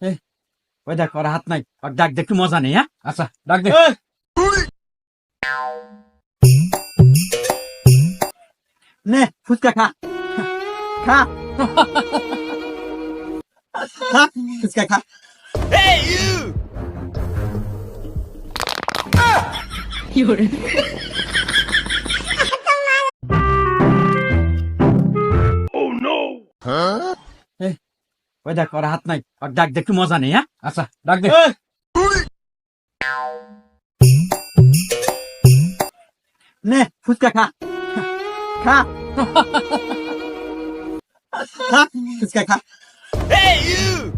এই, ওই দেখ ওর হাত নাই, ওর ডাক দে, একটু মজা নেই। হ্যাঁ, আচ্ছা ডাক দে। নে ফুচকা খা, খা খা, ফুচকা খা। এই, ওই দেখ ওর হাত নাই, ওর ডাক দে, একটু মজা নেই। হ্যাঁ, আচ্ছা ডাক দে। নে ফুচকা খা, খা খা, ফুচকা খা। Hey, you!